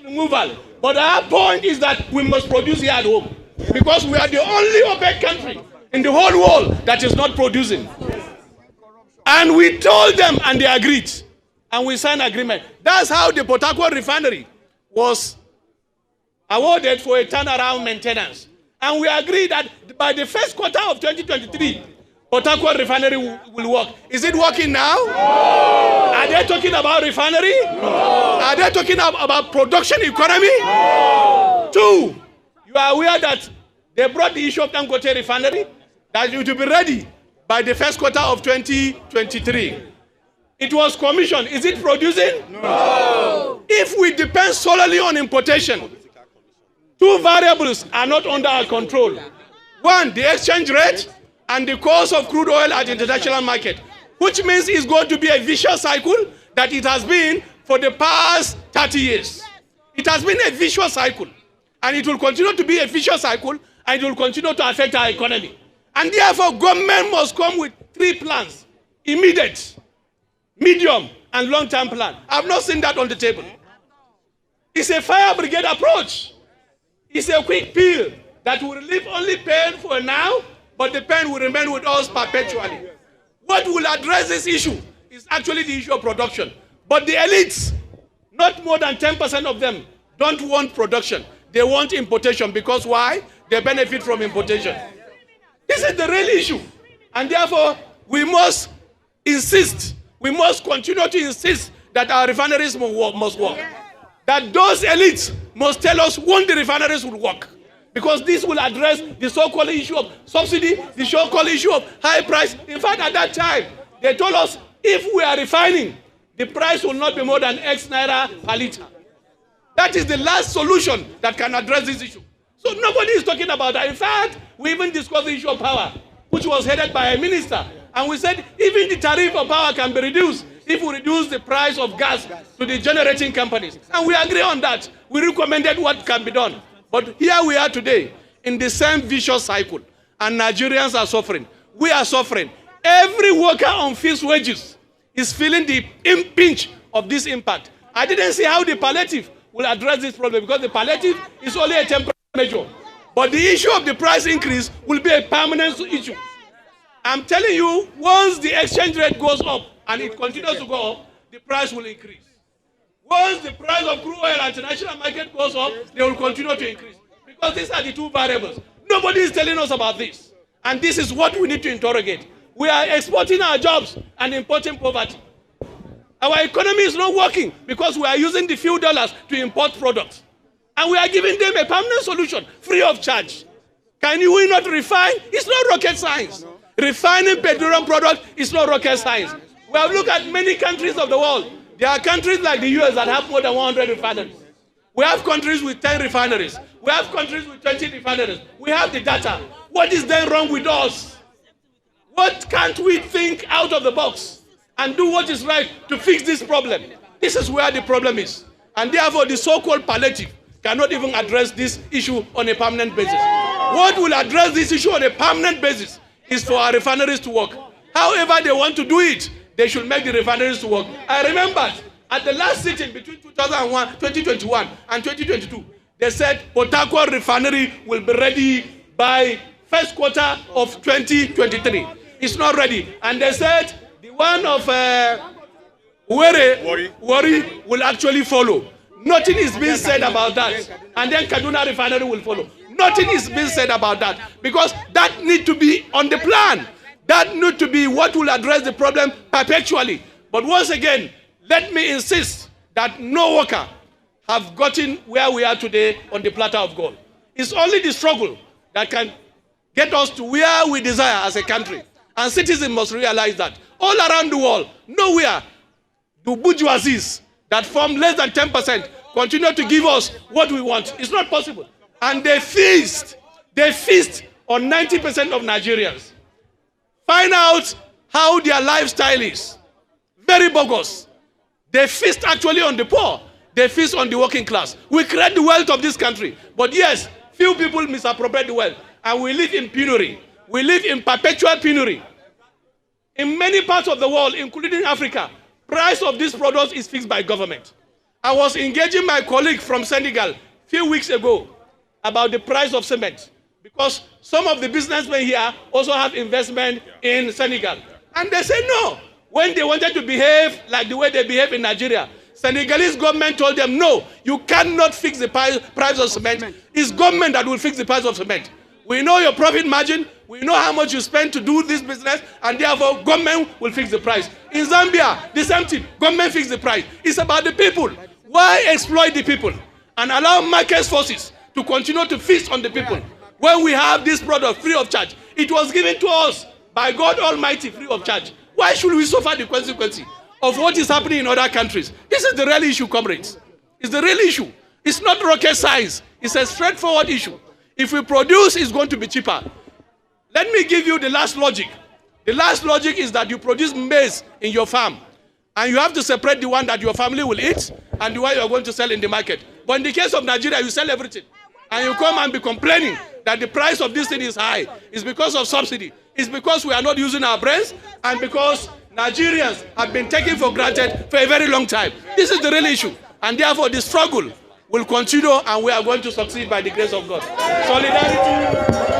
removal. But our point is that we must produce here at home. Because we are the only OPEC country in the whole world that is not producing. And we told them and they agreed. And we signed agreement. That's how the Port Harcourt refinery was awarded for a turnaround maintenance. And we agreed that by the first quarter of 2023, Port Harcourt refinery will work. Is it working now? No. Are they talking about refinery? No. Are they talking about production economy? No. Two, you are aware that they brought the issue of Dangote refinery, that it will be ready by the first quarter of 2023. It was commissioned. Is it producing? No. If we depend solely on importation, two variables are not under our control. One, the exchange rate and the cost of crude oil at the international market, which means it's going to be a vicious cycle that it has been for the past 30 years. It has been a vicious cycle, and it will continue to be a vicious cycle, and it will continue to affect our economy. And therefore, government must come with three plans: immediate, medium, and long-term plan. I've not seen that on the table. It's a fire brigade approach. It's a quick pill that will relieve only pain for now, but the pain will remain with us perpetually. What will address this issue is actually the issue of production. But the elites, not more than 10% of them, don't want production. They want importation. Because why? They benefit from importation. This is the real issue. And therefore, we must insist, we must continue to insist that our refineries must work. That those elites must tell us when the refineries will work. Because this will address the so-called issue of subsidy, the so-called issue of high price. In fact, at that time, they told us if we are refining, the price will not be more than X naira per liter. That is the last solution that can address this issue. So nobody is talking about that. In fact, we even discussed the issue of power, which was headed by a minister. And we said even the tariff of power can be reduced if we reduce the price of gas to the generating companies. And we agree on that. We recommended what can be done. But here we are today in the same vicious cycle, and Nigerians are suffering. We are suffering. Every worker on fixed wages is feeling the pinch of this impact. I didn't see how the palliative will address this problem, because the palliative is only a temporary measure. But the issue of the price increase will be a permanent issue. I'm telling you, once the exchange rate goes up, and it continues to go up, the price will increase. Once the price of crude oil at the international market goes up, they will continue to increase. Because these are the two variables. Nobody is telling us about this. And this is what we need to interrogate. We are exporting our jobs and importing poverty. Our economy is not working because we are using the few dollars to import products. And we are giving them a permanent solution, free of charge. Can we not refine? It's not rocket science. Refining petroleum products is not rocket science. We have looked at many countries of the world. There are countries like the US that have more than 100 refineries. We have countries with 10 refineries. We have countries with 20 refineries. We have the data. What is then wrong with us? What can't we think out of the box and do what is right to fix this problem? This is where the problem is. And therefore, the so-called palliative cannot even address this issue on a permanent basis. What will address this issue on a permanent basis is for our refineries to work. However they want to do it, they should make the refineries to work. I remember at the last sitting between 2021 and 2022, they said Port Harcourt refinery will be ready by first quarter of 2023. It's not ready. And they said the one of Wari will actually follow. Nothing is being said about that. And then Kaduna refinery will follow. Nothing is being said about that. Because that needs to be on the plan. That needs to be what will address the problem perpetually. But once again, let me insist that no worker have gotten where we are today on the platter of gold. It's only the struggle that can get us to where we desire as a country. And citizens must realize that. All around the world, nowhere do bourgeoisies that form less than 10% continue to give us what we want. It's not possible. And they feast on 90% of Nigerians. Find out how their lifestyle is. Very bogus. They feast actually on the poor. They feast on the working class. We create the wealth of this country. But yes, few people misappropriate the wealth. And we live in penury. We live in perpetual penury. In many parts of the world, including Africa, price of these products is fixed by government. I was engaging my colleague from Senegal a few weeks ago about the price of cement, because some of the businessmen here also have investment in Senegal. And they say no. When they wanted to behave like the way they behave in Nigeria, Senegalese government told them, no, you cannot fix the price of cement. It's government that will fix the price of cement. We know your profit margin, we know how much you spend to do this business, and therefore government will fix the price. In Zambia, the same thing, government fix the price. It's about the people. Why exploit the people and allow market forces to continue to feast on the people when we have this product free of charge? It was given to us by God Almighty free of charge. Why should we suffer the consequence of what is happening in other countries? This is the real issue, comrades. It's the real issue. It's not rocket science. It's a straightforward issue. If we produce, it's going to be cheaper. Let me give you the last logic. The last logic is that you produce maize in your farm, and you have to separate the one that your family will eat and the one you are going to sell in the market. But in the case of Nigeria, you sell everything. And you come and be complaining that the price of this thing is high. It's because of subsidy. It's because we are not using our brains, and because Nigerians have been taken for granted for a very long time. This is the real issue. And therefore, the struggle will continue, and we are going to succeed by the grace of God. Solidarity.